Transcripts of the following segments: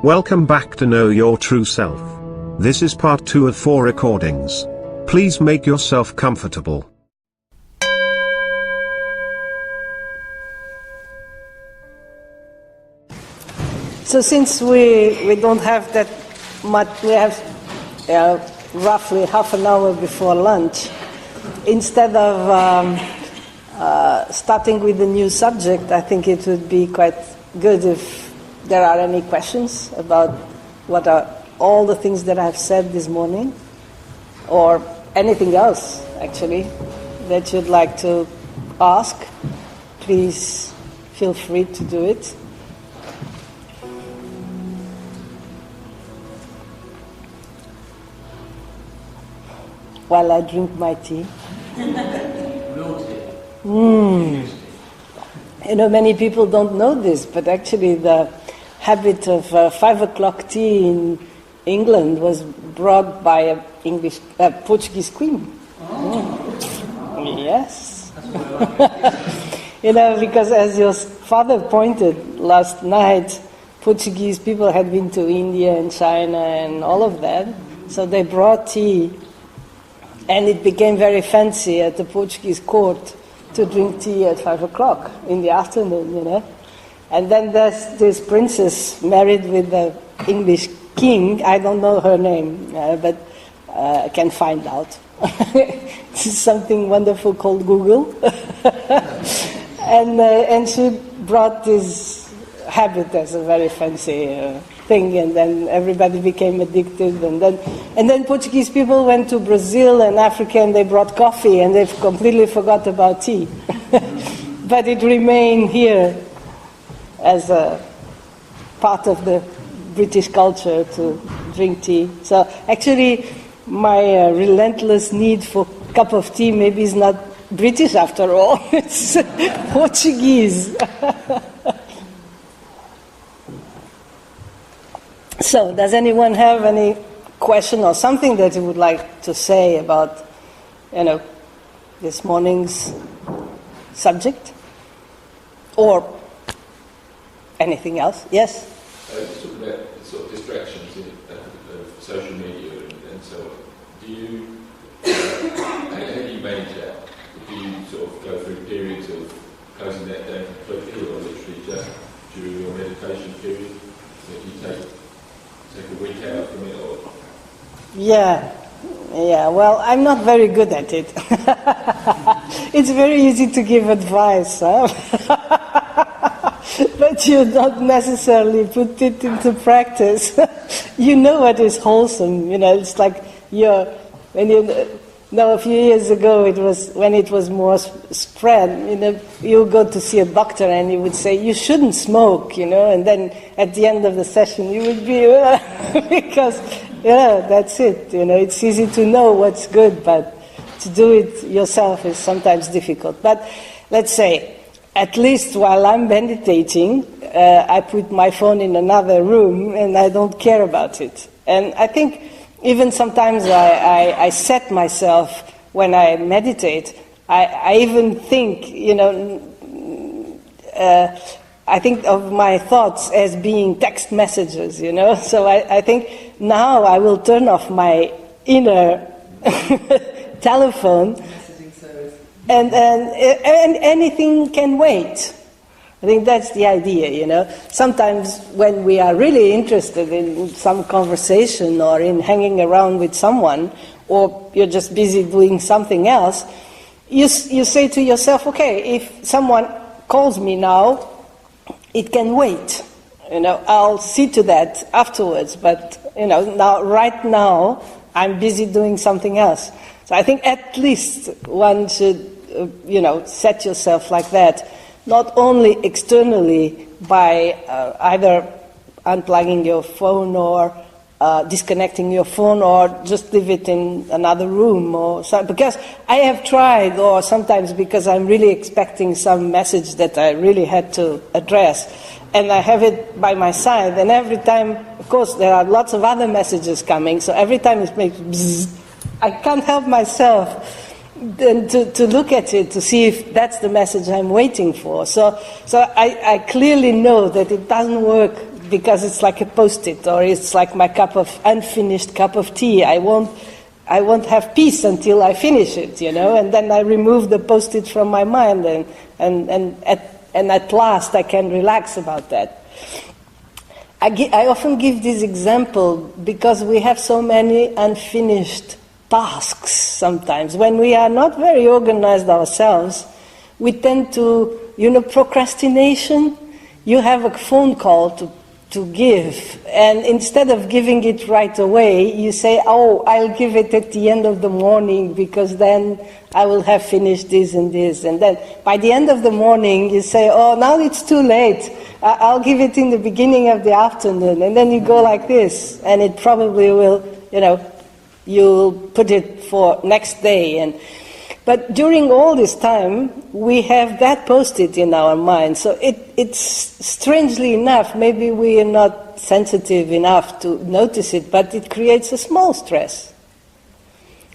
Welcome back to Know Your True Self. This is part 2 of 4 recordings. Please make yourself comfortable. So since we don't have that much, we have roughly half an hour before lunch, instead of starting with a new subject, I think it would be quite good if there are any questions about what are all the things that I've said this morning, or anything else, actually, that you'd like to ask. Please feel free to do it. While I drink my tea. You know, many people don't know this, but actually the habit of 5 o'clock tea in England was brought by a Portuguese queen. Yes. You know, because as your father pointed last night, Portuguese people had been to India and China and all of that, so they brought tea, and it became very fancy at the Portuguese court to drink tea at 5 o'clock in the afternoon, you know. And then there's this princess married with the English king. I don't know her name, but I can find out. It's something wonderful called Google. And she brought this habit as a very fancy thing, and then everybody became addicted. And then Portuguese people went to Brazil and Africa, and they brought coffee, and they've completely forgot about tea. But it remained here as a part of the British culture to drink tea. So actually, my relentless need for a cup of tea maybe is not British after all. It's Portuguese. So, does anyone have any question or something that you would like to say about, you know, this morning's subject? Or anything else? Yes? Let's talk about sort of distractions of social media and so on. Do you, how do you manage that? Do you sort of go through periods of closing that down completely, or literally just during your meditation period? So do you take a week out from it, or? Yeah, well, I'm not very good at it. It's very easy to give advice, huh? But you don't necessarily put it into practice. You know what is wholesome, you know, it's like a few years ago, when it was more spread, you know, you go to see a doctor and he would say, you shouldn't smoke, you know, and then at the end of the session you would be, because, that's it, you know, it's easy to know what's good, but to do it yourself is sometimes difficult. But let's say, at least while I'm meditating, I put my phone in another room and I don't care about it. And I think even sometimes I set myself when I meditate, I even think, you know, I think of my thoughts as being text messages, you know. So I think now I will turn off my inner telephone, and anything can wait. I think that's the idea, you know. Sometimes when we are really interested in some conversation or in hanging around with someone, or you're just busy doing something else, you say to yourself, okay, if someone calls me now, it can wait. You know, I'll see to that afterwards, but, you know, right now, I'm busy doing something else. So I think at least one should, set yourself like that, not only externally by either unplugging your phone or disconnecting your phone, or just leave it in another room, or something. Because I have tried, or sometimes because I'm really expecting some message that I really had to address, and I have it by my side, and every time, of course, there are lots of other messages coming, so every time it makes bzzz, I can't help myself then to look at it to see if that's the message I'm waiting for. So I clearly know that it doesn't work because it's like a post-it, or it's like my unfinished cup of tea. I won't have peace until I finish it, and then I remove the post-it from my mind, and at last I can relax about that. I often give this example because we have so many unfinished tasks sometimes. When we are not very organized ourselves, we tend to, procrastination. You have a phone call to give, and instead of giving it right away, you say, I'll give it at the end of the morning because then I will have finished this and this. And then by the end of the morning, you say, now it's too late. I'll give it in the beginning of the afternoon. And then you go like this, and it probably will, you'll put it for next day. But during all this time, we have that post-it in our mind. So it's strangely enough, maybe we are not sensitive enough to notice it, but it creates a small stress.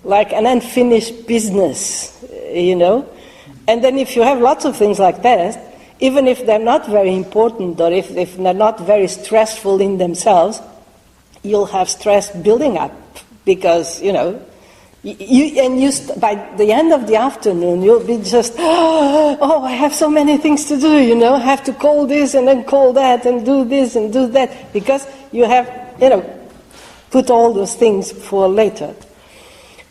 Like an unfinished business, And then if you have lots of things like that, even if they're not very important or if they're not very stressful in themselves, you'll have stress building up because, by the end of the afternoon, you'll be just, I have so many things to do, I have to call this and then call that and do this and do that, because you have, put all those things for later.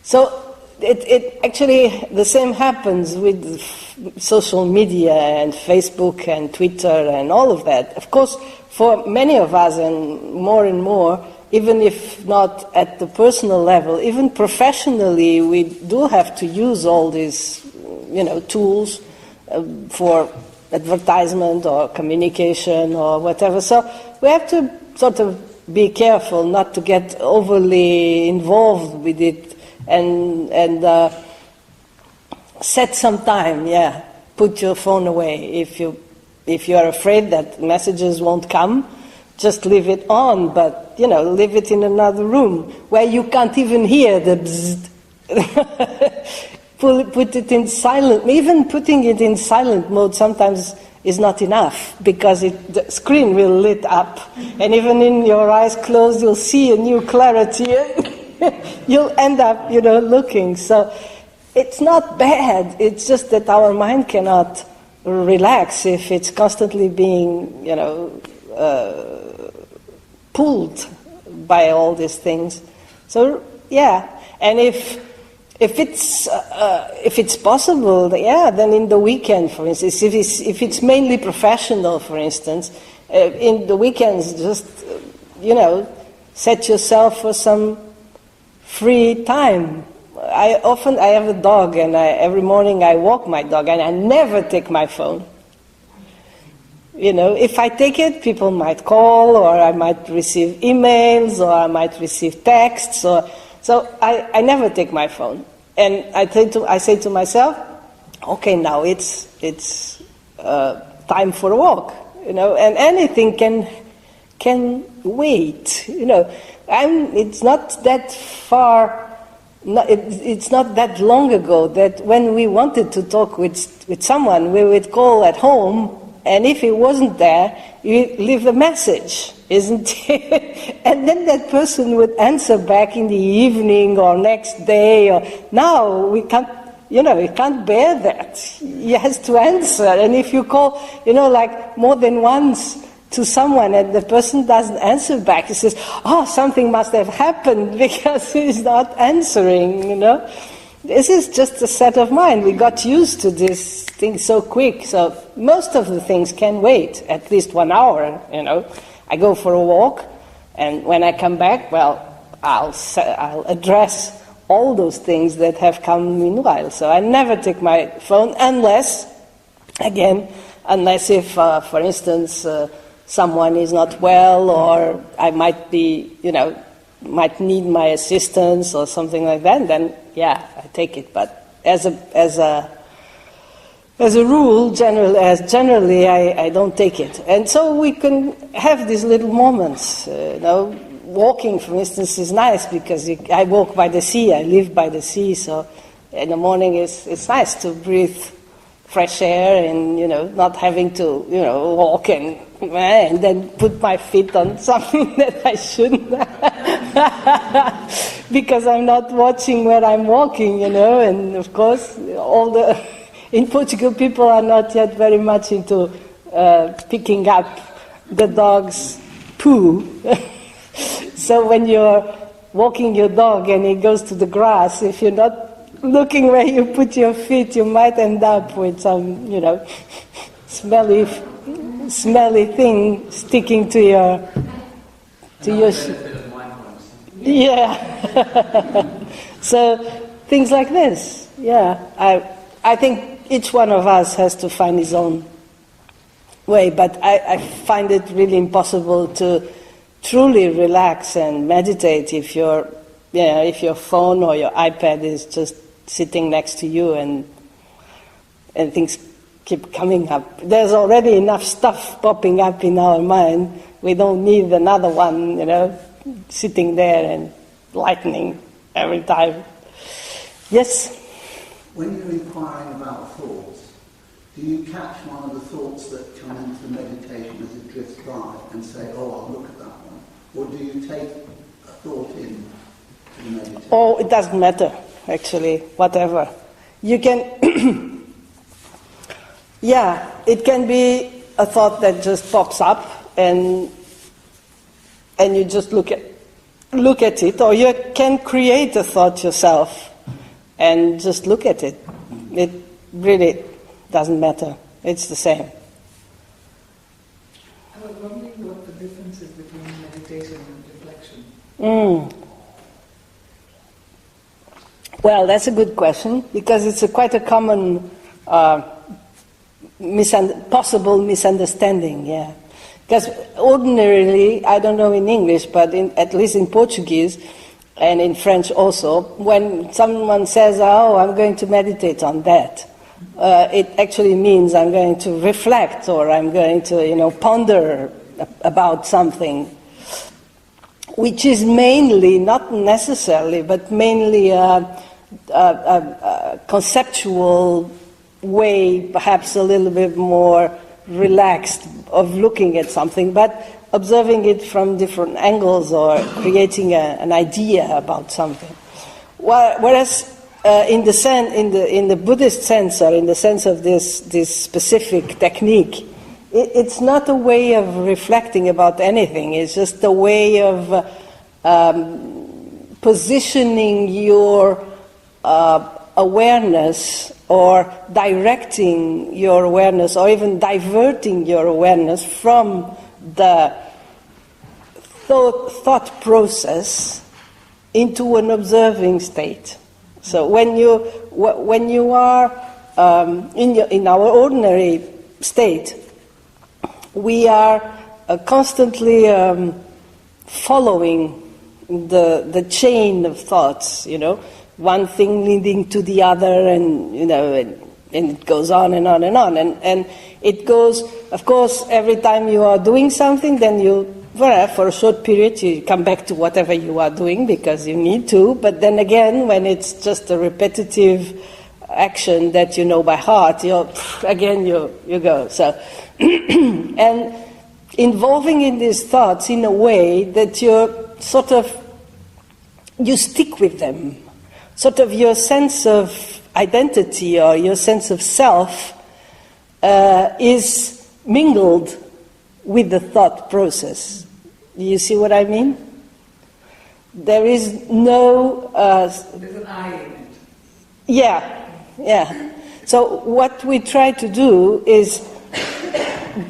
So it actually, the same happens with social media and Facebook and Twitter and all of that. Of course, for many of us and more, even if not at the personal level, even professionally, we do have to use all these, tools for advertisement or communication or whatever. So we have to sort of be careful not to get overly involved with it and set some time. Yeah, put your phone away if you are afraid that messages won't come. Just leave it on, but, leave it in another room where you can't even hear the bzzzt. Put it in silent. Even putting it in silent mode sometimes is not enough because the screen will lit up. And even in your eyes closed, you'll see a new clarity. You'll end up, looking. So it's not bad. It's just that our mind cannot relax if it's constantly being, pulled by all these things. So and if it's possible, then in the weekend, for instance, if it's mainly professional, for instance, in the weekends, just set yourself for some free time. I have a dog, and every morning I walk my dog, and I never take my phone. If I take it, people might call, or I might receive emails, or I might receive texts. So I never take my phone, and I say to myself, okay, now it's time for a walk, and anything can wait. It's not that far. It's not that long ago that when we wanted to talk with someone, we would call at home. And if it wasn't there, you leave a message, isn't it? And then that person would answer back in the evening or next day. Or now we can't, we can't bear that. He has to answer. And if you call, like more than once to someone and the person doesn't answer back, he says, something must have happened because he's not answering, This is just a set of mind. We got used to this thing so quick. So most of the things can wait at least 1 hour. I go for a walk, and when I come back, I'll address all those things that have come meanwhile. So I never take my phone unless if, for instance, someone is not well, or I might be, might need my assistance or something like that, then I take it. But as a rule, generally I don't take it. And so we can have these little moments. Walking, for instance, is nice because I walk by the sea. I live by the sea, so in the morning it's nice to breathe fresh air and, not having to, walk and then put my feet on something that I shouldn't because I'm not watching where I'm walking, and of course in Portugal people are not yet very much into picking up the dog's poo. So when you're walking your dog and it goes to the grass, if you're not looking where you put your feet, you might end up with some, smelly thing sticking to your yeah. So things like this. Yeah, I think each one of us has to find his own way, but I find it really impossible to truly relax and meditate if your phone or your iPad is just sitting next to you and things keep coming up. There's already enough stuff popping up in our mind. We don't need another one, sitting there and lightning every time. Yes? When you're inquiring about thoughts, do you catch one of the thoughts that come into meditation as it drifts by and say, oh, I'll look at that one? Or do you take a thought in to the meditation? Oh, it doesn't matter, actually, whatever. You can, yeah, it can be a thought that just pops up and you just look at it, or you can create a thought yourself and just look at it. It really doesn't matter. It's the same. I was wondering what the difference is between meditation and reflection. Well, that's a good question, because it's quite a common possible misunderstanding, yeah. Because ordinarily, I don't know in English, but at least in Portuguese, and in French also, when someone says, oh, I'm going to meditate on that, it actually means I'm going to reflect, or I'm going to, ponder about something, which is mainly, not necessarily, but mainly a conceptual way, perhaps a little bit more relaxed of looking at something, but observing it from different angles or creating an idea about something. Whereas in the Buddhist sense, or in the sense of this specific technique, it's not a way of reflecting about anything. It's just a way of positioning your awareness, or directing your awareness, or even diverting your awareness from the thought process into an observing state. So when you are in our ordinary state, we are constantly following the chain of thoughts, one thing leading to the other, and and it goes on and on and on, and it goes. Of course, every time you are doing something, then for a short period you come back to whatever you are doing because you need to. But then again, when it's just a repetitive action that you know by heart, you go. So and involving in these thoughts in a way that you stick with them. Sort of your sense of identity or your sense of self is mingled with the thought process. Do you see what I mean? There is no... There's an I in it. Yeah. So what we try to do is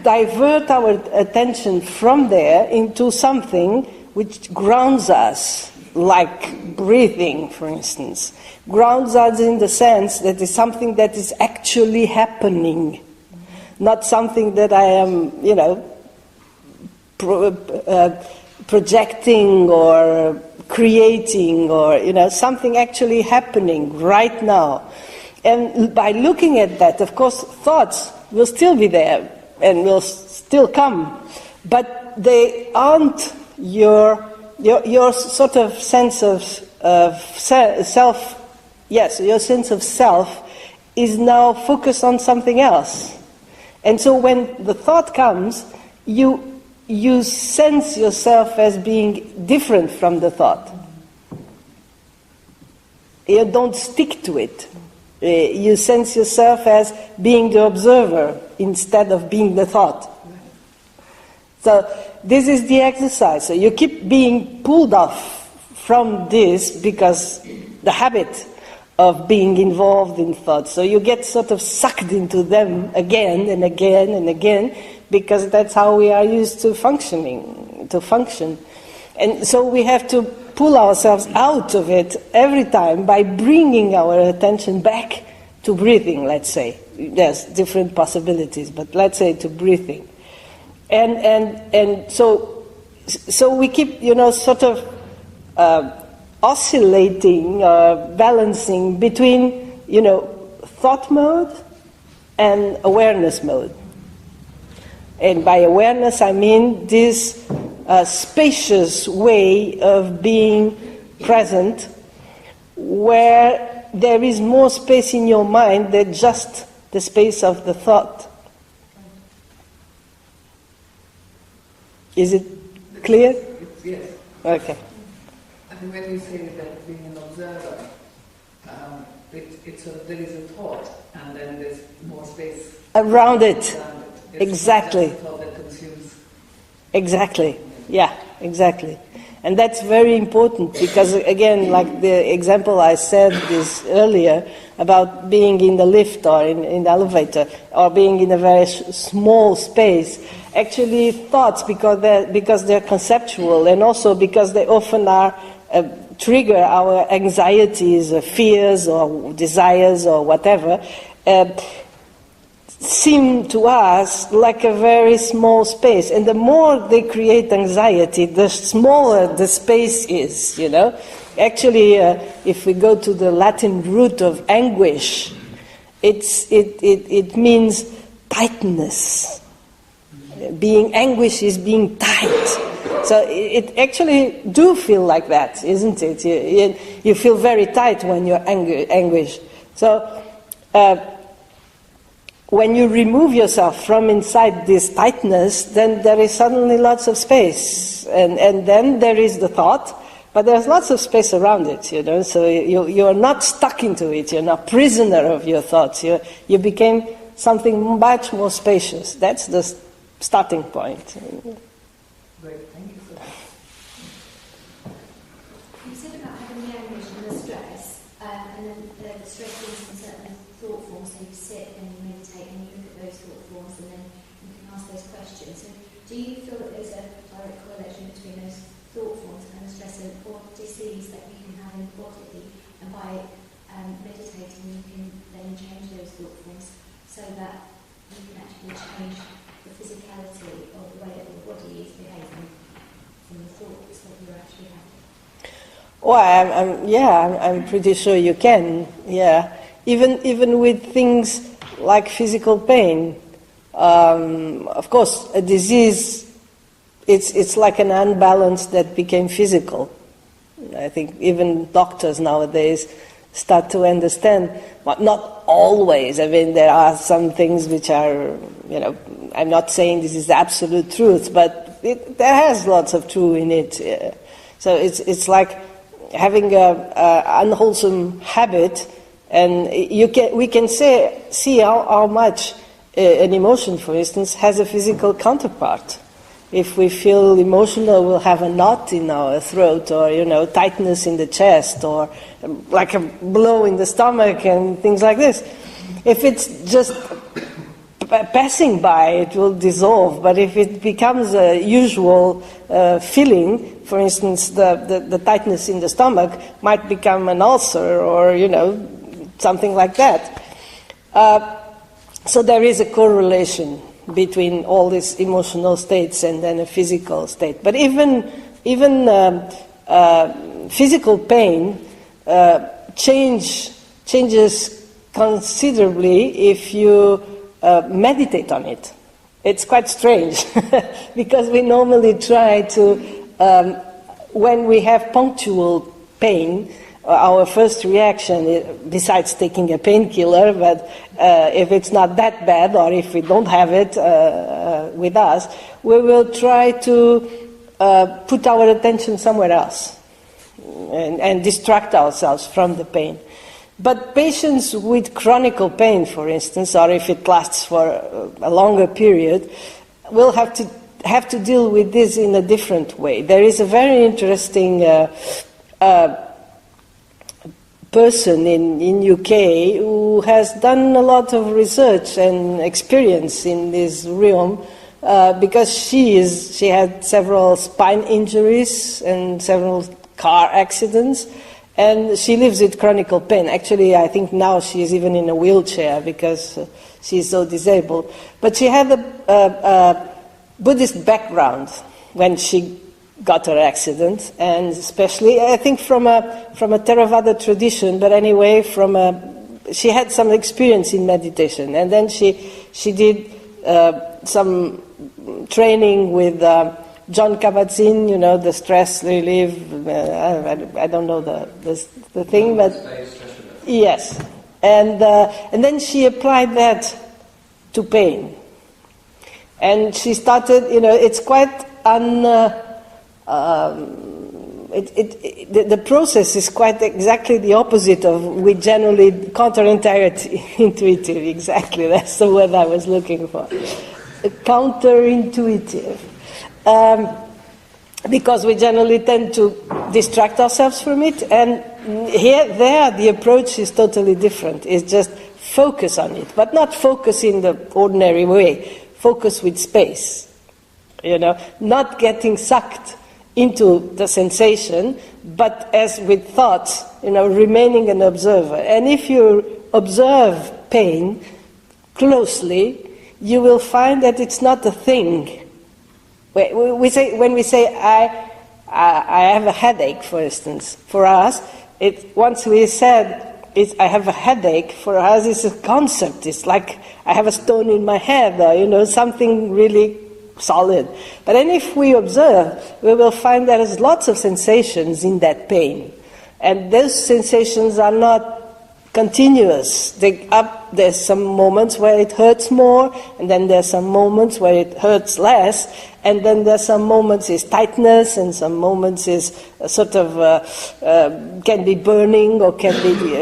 divert our attention from there into something which grounds us. Like breathing, for instance, grounds us in the sense that it's something that is actually happening, not something that I am, projecting or creating, or something actually happening right now. And by looking at that, of course, thoughts will still be there and will still come, but they aren't your sort of sense of self, yes, your sense of self is now focused on something else. And so when the thought comes, you sense yourself as being different from the thought. You don't stick to it. You sense yourself as being the observer instead of being the thought. So this is the exercise. So you keep being pulled off from this because the habit of being involved in thoughts. So you get sort of sucked into them again and again and again, because that's how we are used to function. And so we have to pull ourselves out of it every time by bringing our attention back to breathing, let's say. There's different possibilities, but let's say to breathing. And so we keep, sort of oscillating, balancing between, thought mode and awareness mode. And by awareness, I mean this spacious way of being present, where there is more space in your mind than just the space of the thought. Is it clear? Yes. Okay. I think when you say that being an observer, it's sort of, there is a thought, and then there's more space around it. It's Exactly. not just a thought that consumes. Exactly. Yeah, exactly. And that's very important because, again, like the example I said this earlier about being in the lift or in the elevator or being in a very small space, actually thoughts, because they're conceptual and also because they often are trigger our anxieties or fears or desires or whatever, seem to us like a very small space. And the more they create anxiety, the smaller the space is, Actually, if we go to the Latin root of anguish, it means tightness. Being anguish is being tight. So it actually do feel like that, isn't it? You feel very tight when you're anguish. So when you remove yourself from inside this tightness, then there is suddenly lots of space. And then there is the thought, but there's lots of space around it, So you're not stuck into it. You're not prisoner of your thoughts. You became something much more spacious. That's the starting point. Great, thank you so much. You said about having the anguish and the stress, and then the stress is in certain thought forms, so you sit and you meditate and you look at those thought forms and then you can ask those questions. So do you feel that there's a direct correlation between those thought forms and the stress or disease that you can have in the body, and by meditating you can then change those thought forms so that you can actually change the physicality of the way that your body is behaving from the thoughts that you're actually having? Well, I'm pretty sure you can. Yeah, even with things like physical pain. Of course, a disease. It's like an unbalance that became physical. I think even doctors nowadays start to understand, but not always. I mean, there are some things which are, I'm not saying this is the absolute truth, but there has lots of truth in it. So it's like having a unwholesome habit, and we can see how much an emotion, for instance, has a physical counterpart. If we feel emotional, we'll have a knot in our throat, or tightness in the chest, or like a blow in the stomach, and things like this. If it's just passing by, it will dissolve. But if it becomes a usual feeling, for instance, the tightness in the stomach might become an ulcer, or something like that. So there is a correlation between all these emotional states and then a physical state. But even physical pain changes considerably if you meditate on it. It's quite strange because we normally try to, when we have punctual pain, our first reaction, besides taking a painkiller, but if it's not that bad, or if we don't have it with us, we will try to put our attention somewhere else and distract ourselves from the pain. But patients with chronic pain, for instance, or if it lasts for a longer period, will have to deal with this in a different way. There is a very interesting person in UK who has done a lot of research and experience in this realm, because she had several spine injuries and several car accidents, and she lives with chronic pain. Actually, I think now she is even in a wheelchair because she's so disabled. But she had a Buddhist background when she got her accident, and especially, I think, from a Theravada tradition, but anyway, she had some experience in meditation, and then she did some training with John Kabat-Zinn, the stress relief. I don't know the thing, but yes, and then she applied that to pain, and she started. It's quite the process is quite exactly the opposite of we generally counterintuitive. Exactly, that's the word I was looking for. Counterintuitive. Because we generally tend to distract ourselves from it, and there the approach is totally different. It's just focus on it, but not focus in the ordinary way. Focus with space, not getting sucked into the sensation, but as with thoughts, remaining an observer. And if you observe pain closely, you will find that it's not a thing. When we say I have a headache, for instance, for us, once we said I have a headache, for us it's a concept. It's like I have a stone in my head, or something really solid. But then if we observe, we will find there's lots of sensations in that pain, and those sensations are not continuous. There's some moments where it hurts more, and then there's some moments where it hurts less, and then there's some moments is tightness, and some moments is sort of can be burning, or can be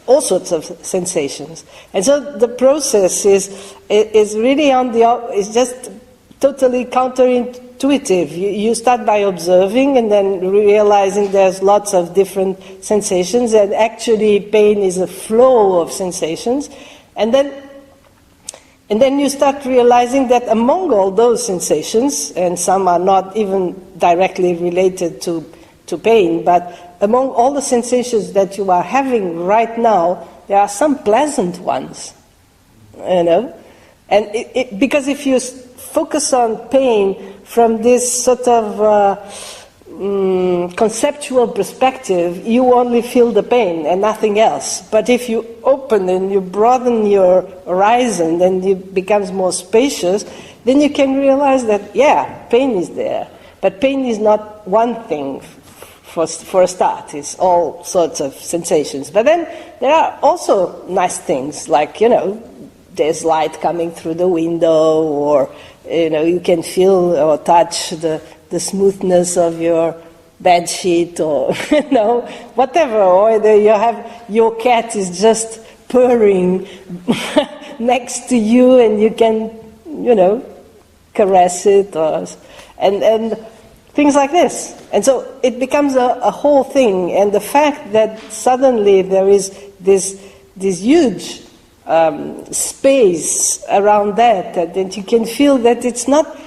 all sorts of sensations. And so the process is really is just totally counterintuitive. You start by observing and then realizing there's lots of different sensations, and actually pain is a flow of sensations, and then you start realizing that among all those sensations, and some are not even directly related to pain, but among all the sensations that you are having right now, there are some pleasant ones, and because if you focus on pain from this sort of conceptual perspective, you only feel the pain and nothing else. But if you open and you broaden your horizon, then it becomes more spacious, then you can realize that, pain is there. But pain is not one thing for a start. It's all sorts of sensations. But then there are also nice things, like, there's light coming through the window, or you can feel or touch the smoothness of your bed sheet, or whatever, or your cat is just purring next to you, and you can caress it, and things like this. And so it becomes a whole thing, and the fact that suddenly there is this huge space around that you can feel that it's not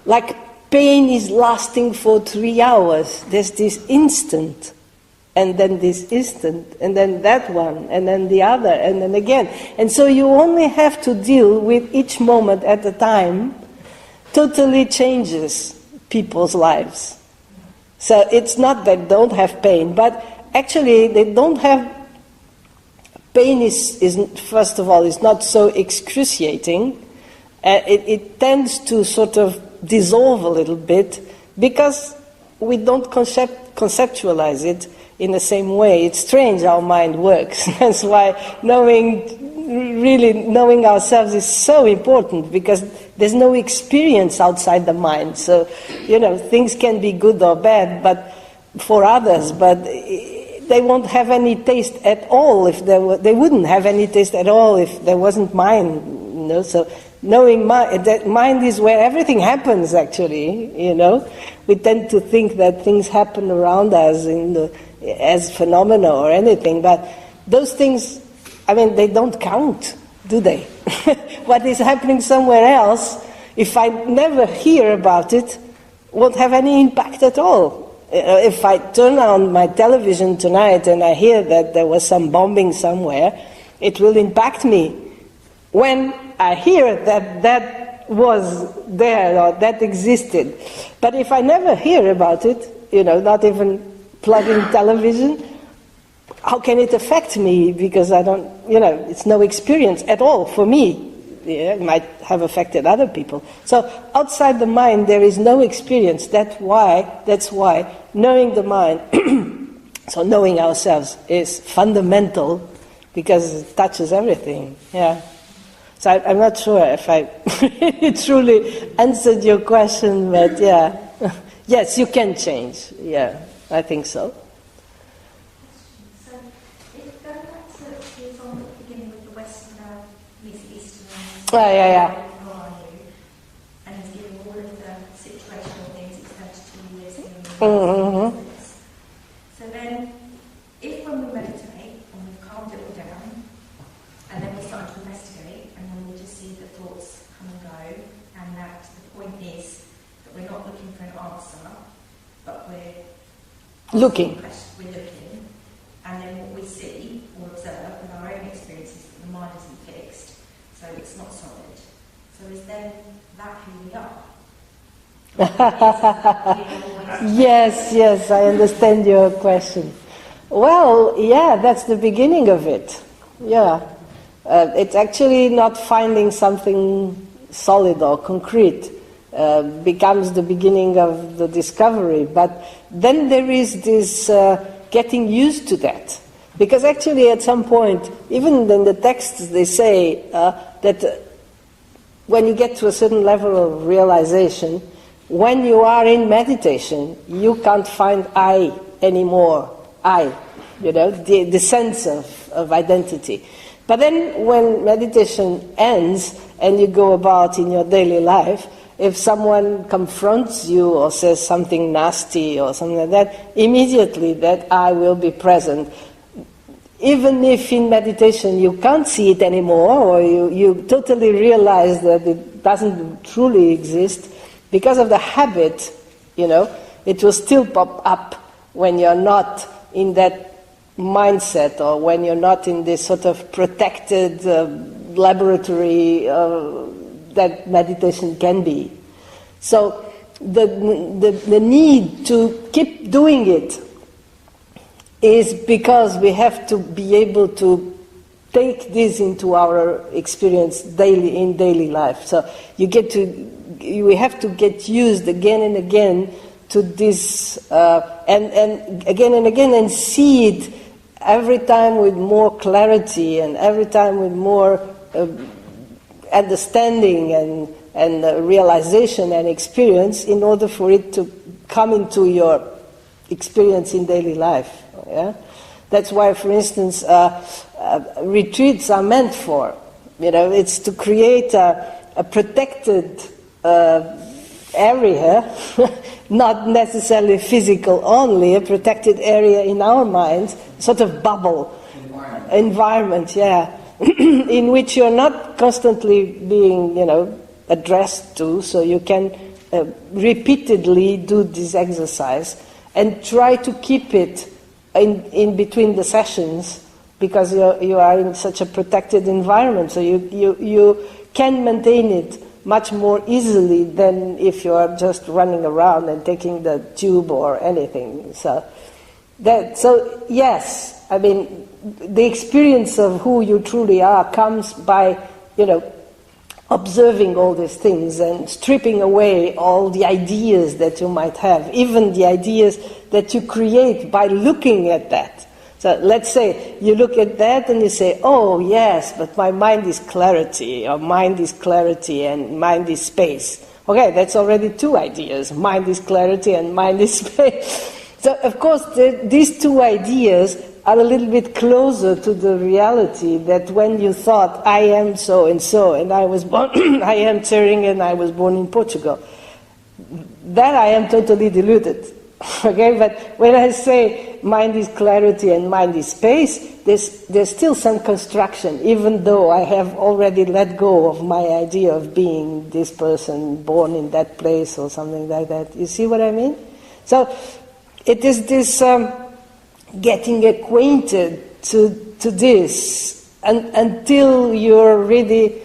like pain is lasting for 3 hours. There's this instant, and then this instant, and then that one, and then the other, and then again. And so you only have to deal with each moment at a time. Totally changes people's lives. So it's not that they don't have pain, but actually they don't have. Pain is first of all, is not so excruciating. It tends to sort of dissolve a little bit because we don't conceptualize it in the same way. It's strange how mind works. That's why really knowing ourselves is so important, because there's no experience outside the mind. So, things can be good or bad, but for others, but they won't have any taste at all if they wouldn't have any taste at all if there wasn't mind. So knowing that mind is where everything happens. Actually, we tend to think that things happen around us as phenomena or anything, but those things, they don't count, do they? What is happening somewhere else, if I never hear about it, won't have any impact at all. If I turn on my television tonight and I hear that there was some bombing somewhere, it will impact me. When I hear that was there or that existed. But if I never hear about it, not even plugging television, how can it affect me? Because I don't, it's no experience at all for me. It might have affected other people. So outside the mind there is no experience. That's why knowing the mind, so knowing ourselves, is fundamental, because it touches everything. Yeah. So I'm not sure if I truly answered your question, but yeah. Yes, you can change. Yeah, I think so. So, if going back to from the beginning with the Western, Eastern, Yeah. who are you? And he's giving all of the situational things, it's 32 years here. Mm-hmm. So then, if when we meditate and we've calmed it all down, and then we start to investigate, and then we just see the thoughts come and go, and that the point is that we're not looking for an answer, but we're Looking. We're looking, and then what we see or observe with our own experiences, that the mind isn't fixed, so it's not solid. So is then that who we are? Yes, I understand your question. Well, yeah, that's the beginning of it. Yeah. It's actually not finding something solid or concrete. Becomes the beginning of the discovery. But then there is this getting used to that. Because actually at some point, even in the texts they say that when you get to a certain level of realization, when you are in meditation, you can't find I anymore. The sense of identity. But then when meditation ends and you go about in your daily life, if someone confronts you or says something nasty or something like that, immediately that I will be present. Even if in meditation you can't see it anymore, or you totally realize that it doesn't truly exist, because of the habit, it will still pop up when you're not in that mindset, or when you're not in this sort of protected laboratory that meditation can be. So the need to keep doing it is because we have to be able to take this into our experience in daily life. So we have to get used again and again to this, and again and again, and see it every time with more clarity, and every time with more understanding and realization and experience, in order for it to come into your experience in daily life. Yeah? That's why, for instance, retreats are meant for. It's to create a protected area, not necessarily physical only, a protected area in our minds, sort of bubble, environment, yeah, in which you're not constantly being, addressed to, so you can repeatedly do this exercise and try to keep it in between the sessions, because you are in such a protected environment, so you can maintain it much more easily than if you are just running around and taking the tube or anything. So yes, I mean, the experience of who you truly are comes by, observing all these things and stripping away all the ideas that you might have, even the ideas that you create by looking at that. So let's say you look at that and you say, oh yes, but my mind is clarity, or mind is clarity and mind is space. Okay, that's already two ideas, mind is clarity and mind is space. So of course these two ideas are a little bit closer to the reality that when you thought, I am so and so, and I was born, I am Tsering and I was born in Portugal, that I am totally deluded. Okay, but when I say mind is clarity and mind is space, there's still some construction, even though I have already let go of my idea of being this person born in that place or something like that. You see what I mean? So it is this getting acquainted to this until you're really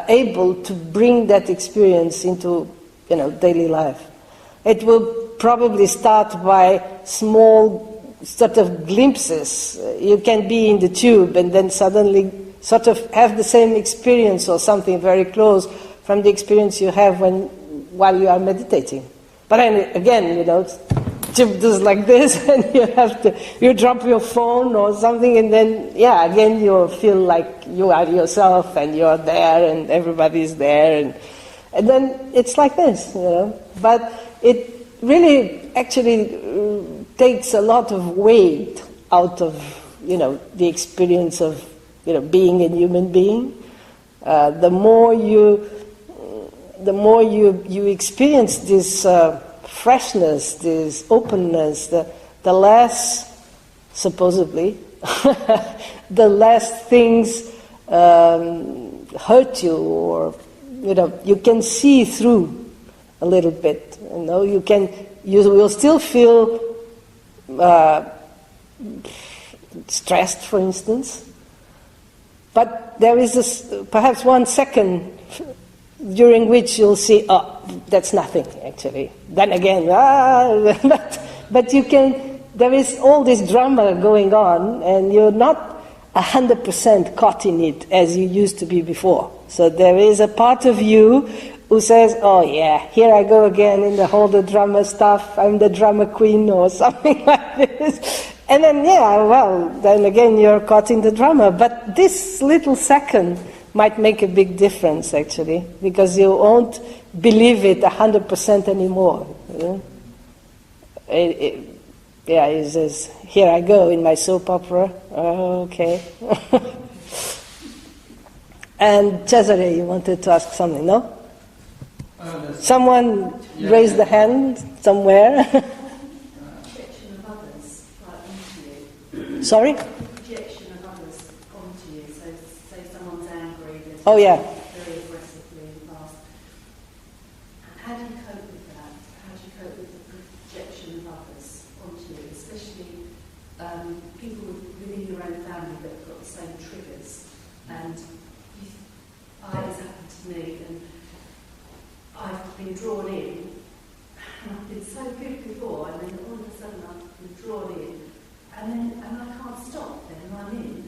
able to bring that experience into daily life. It will probably start by small sort of glimpses. You can be in the tube and then suddenly sort of have the same experience or something very close from the experience you have while you are meditating. But then again, tube does like this and you drop your phone or something and then, again you feel like you are yourself and you're there and everybody's there and then it's like this, But it really actually takes a lot of weight out of the experience of being a human being. The more you experience this freshness, this openness, the less supposedly the less things hurt you, or you can see through a little bit. You will still feel stressed, for instance, but there is perhaps 1 second during which you'll see, oh, that's nothing actually. Then again, but you can. There is all this drama going on, and you're not 100% caught in it as you used to be before. So there is a part of you who says, oh yeah, here I go again in the whole drama stuff, I'm the drama queen or something like this. And then, then again you're caught in the drama. But this little second might make a big difference actually, because you won't believe it 100% anymore. He says, here I go in my soap opera. Oh, okay. And Cesare, you wanted to ask something, no? Someone raised the hand somewhere. Projection of others onto you. Sorry? Projection of others onto you. So, say someone's angry, Oh yeah. very aggressively in the past. How do you cope with that? How do you cope with the projection of others onto you, especially people within your own family that have got the same triggers? And it's happened to me, and I've been drawn in, and I've been so good before, and then all of a sudden I've been drawn in, and I can't stop then, and I'm in.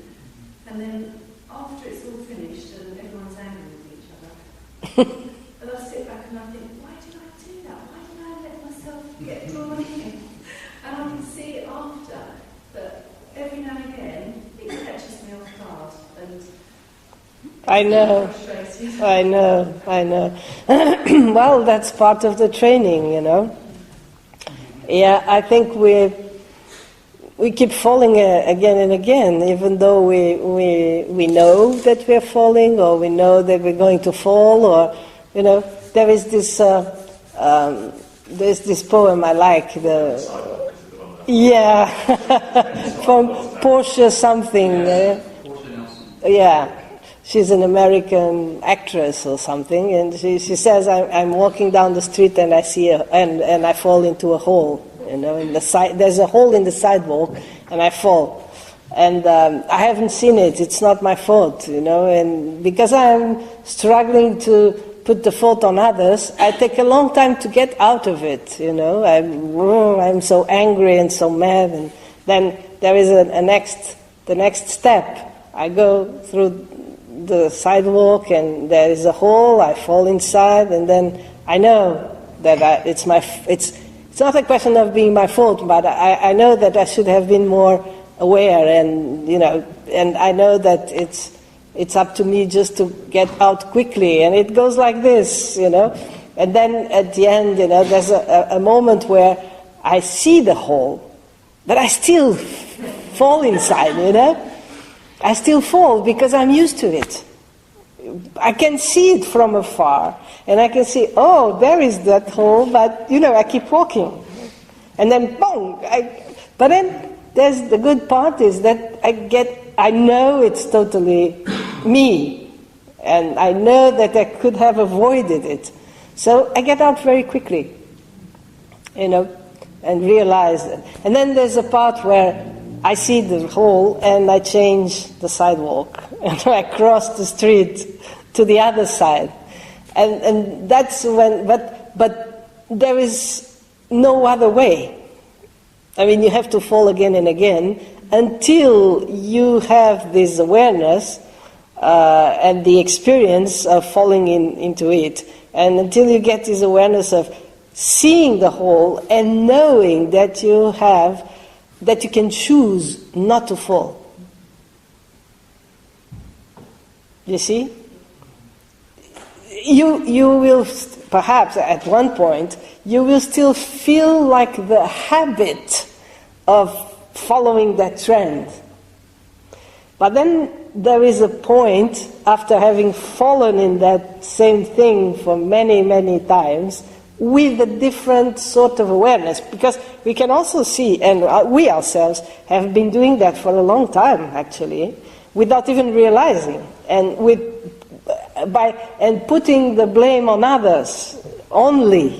And then after it's all finished and everyone's angry with each other, and I sit back and I think, why did I do that? Why did I let myself get drawn in? And I can see after that every now and again it catches me off guard, and I know. Well, that's part of the training, Yeah, I think we keep falling again and again, even though we know that we're falling, or we know that we're going to fall, or there is this there's this poem I like, from Portia something. Yeah. She's an American actress or something, and she says, I'm walking down the street and I see and I fall into a hole, in the side. There's a hole in the sidewalk, and I fall, and I haven't seen it. It's not my fault, and because I'm struggling to put the fault on others, I take a long time to get out of it. I'm so angry and so mad, and then there is the next step. I go through the sidewalk and there is a hole, I fall inside, and then I know that it's not a question of being my fault, but I know that I should have been more aware, and and I know that it's up to me just to get out quickly, and it goes like this, and then at the end, there's a moment where I see the hole, but I still fall inside, I still fall because I'm used to it. I can see it from afar, and I can see, oh, there is that hole, but, I keep walking. And then, boom! But then, there's the good part is that I know it's totally me, and I know that I could have avoided it. So I get out very quickly, and realize it. And then there's a part where I see the hole and I change the sidewalk and I cross the street to the other side, and that's when. But there is no other way. I mean, you have to fall again and again until you have this awareness and the experience of falling into it, and until you get this awareness of seeing the hole and knowing that you can choose not to fall. You see? You will, perhaps at one point, you will still feel like the habit of following that trend. But then there is a point, after having fallen in that same thing for many, many times, with a different sort of awareness, because we can also see, and we ourselves have been doing that for a long time, actually, without even realizing, and putting the blame on others only.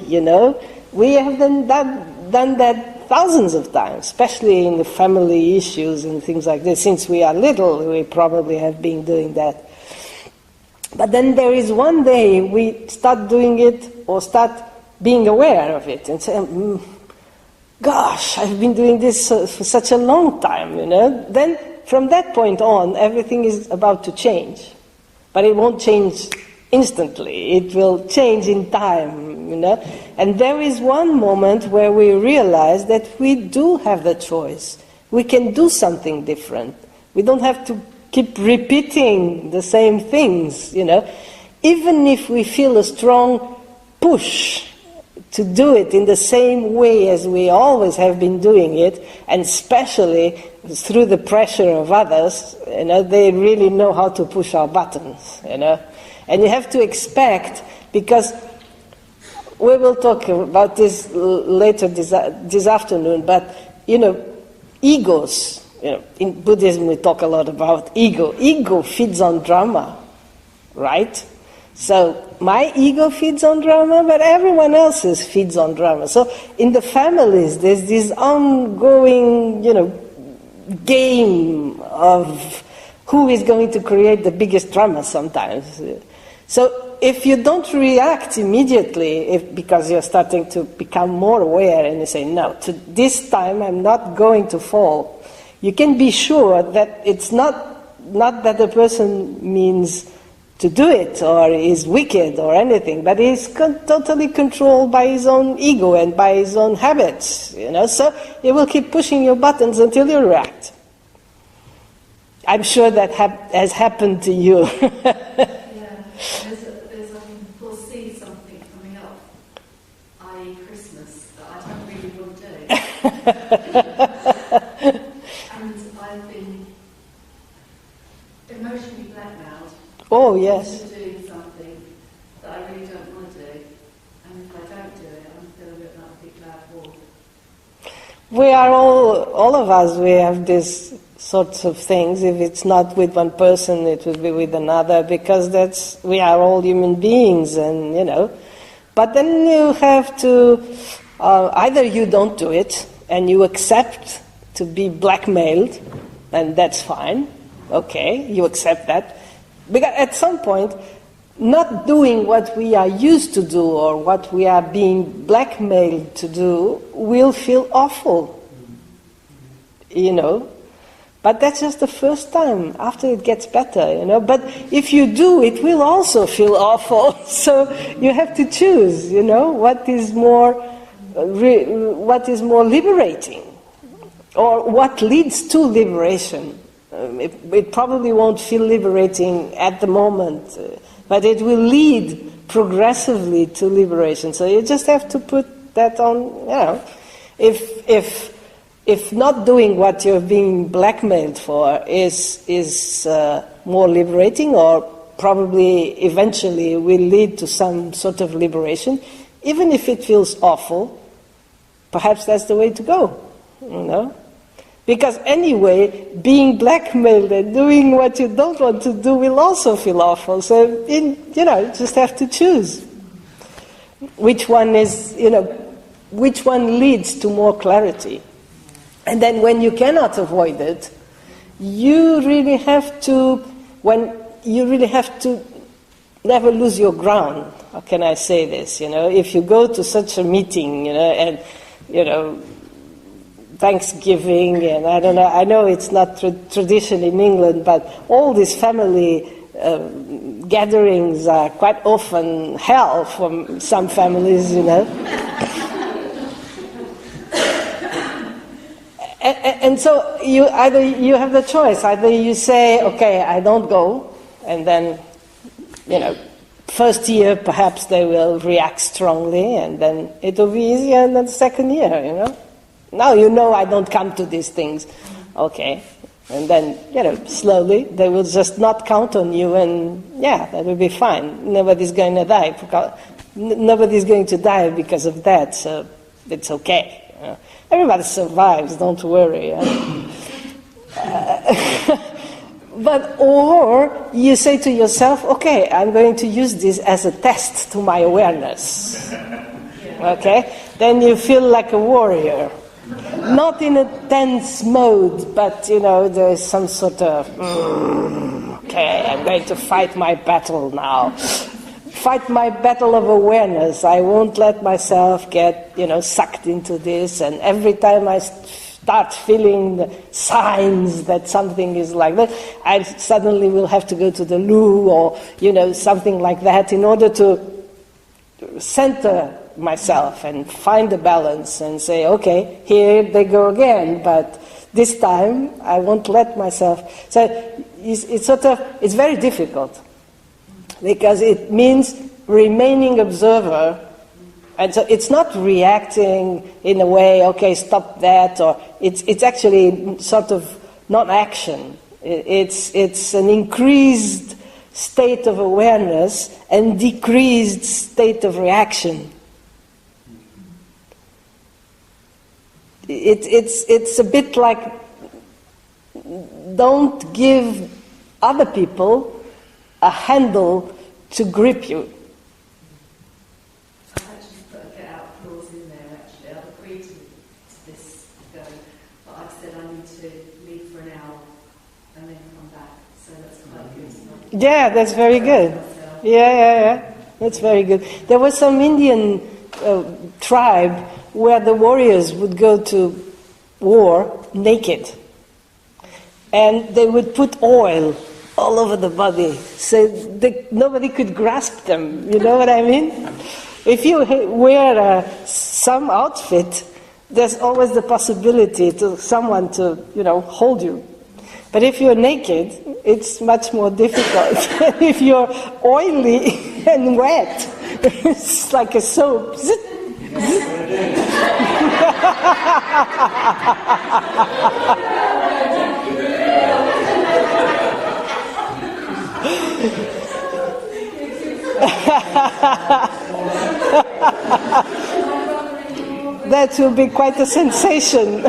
We have done that thousands of times, especially in the family issues and things like this. Since we are little, we probably have been doing that. But then there is one day we start doing it, or start being aware of it and say, gosh, I've been doing this for such a long time, Then from that point on, everything is about to change. But it won't change instantly. It will change in time, And there is one moment where we realize that we do have the choice. We can do something different. We don't have to keep repeating the same things, Even if we feel a strong push to do it in the same way as we always have been doing it, and especially through the pressure of others, they really know how to push our buttons, And you have to expect, because we will talk about this later this afternoon, but, egos, in Buddhism we talk a lot about ego. Ego feeds on drama, right? So my ego feeds on drama, but everyone else's feeds on drama. So in the families, there's this ongoing, game of who is going to create the biggest drama sometimes. So if you don't react immediately, because you're starting to become more aware and you say, no, this time I'm not going to fall, you can be sure that it's not that the person means to do it or is wicked or anything, but he's totally controlled by his own ego and by his own habits, so he will keep pushing your buttons until you react. I'm sure that has happened to you. Yeah, there's I can foresee something coming up, i.e. Christmas, that I don't really want to do. And I've been emotionally blackmailed. Oh, yes. Into doing something that I really don't want to do, and if I don't do it, I'm still a bit like a big loud wolf. We are all of us, we have these sorts of things. If it's not with one person, it will be with another, because we are all human beings, and But then you have to, either you don't do it, and you accept to be blackmailed, and that's fine, okay, you accept that. Because at some point, not doing what we are used to do or what we are being blackmailed to do will feel awful, But that's just the first time. After it gets better, you know. But if you do, it will also feel awful. So you have to choose, you know, what is more liberating, or what leads to liberation. It probably won't feel liberating at the moment, but it will lead progressively to liberation. So you just have to put that on, you know. If not doing what you're being blackmailed for is more liberating, or probably eventually will lead to some sort of liberation, even if it feels awful, perhaps that's the way to go, you know? Because anyway, being blackmailed and doing what you don't want to do will also feel awful. So, you know, just have to choose which one is, you know, which one leads to more clarity. And then when you cannot avoid it, you really have to never lose your ground. How can I say this? You know, if you go to such a meeting, you know, and, you know, Thanksgiving, and I don't know, I know it's not tradition in England, but all these family gatherings are quite often hell for some families, you know. And so you have the choice. Either you say, okay, I don't go, and then, you know, first year perhaps they will react strongly, and then it will be easier than the second year, you know. Now you know I don't come to these things. Okay. And then, you know, slowly they will just not count on you, and yeah, that will be fine. Nobody's going to die. Nobody's going to die because of that, so it's okay. You know. Everybody survives, don't worry. But, or you say to yourself, okay, I'm going to use this as a test to my awareness. Okay? Then you feel like a warrior. Not in a tense mode, but, you know, there's some sort of, okay, I'm going to fight my battle now. Fight my battle of awareness. I won't let myself get, you know, sucked into this, and every time I start feeling the signs that something is like that, I suddenly will have to go to the loo, or, you know, something like that, in order to center myself and find a balance and say, okay, here they go again, but this time I won't let myself. So it's very difficult, because it means remaining observer, and so it's not reacting in a way, okay, stop that, or it's actually sort of non-action. It's an increased state of awareness and decreased state of reaction. It's a bit like, don't give other people a handle to grip you. I've actually put a get out clause in there, actually. I've agreed to this going, but I've said I need to leave for an hour and then come back. So that's quite good. Yeah, that's very good. Yeah. That's very good. There was some Indian tribe where the warriors would go to war naked. And they would put oil all over the body, so nobody could grasp them. You know what I mean? If you wear some outfit, there's always the possibility to someone to, you know, hold you. But if you're naked, it's much more difficult. If you're oily and wet, it's like a soap. That will be quite a sensation.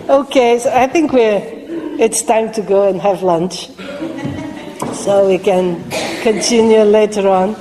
Okay, so I think it's time to go and have lunch, so we can continue later on.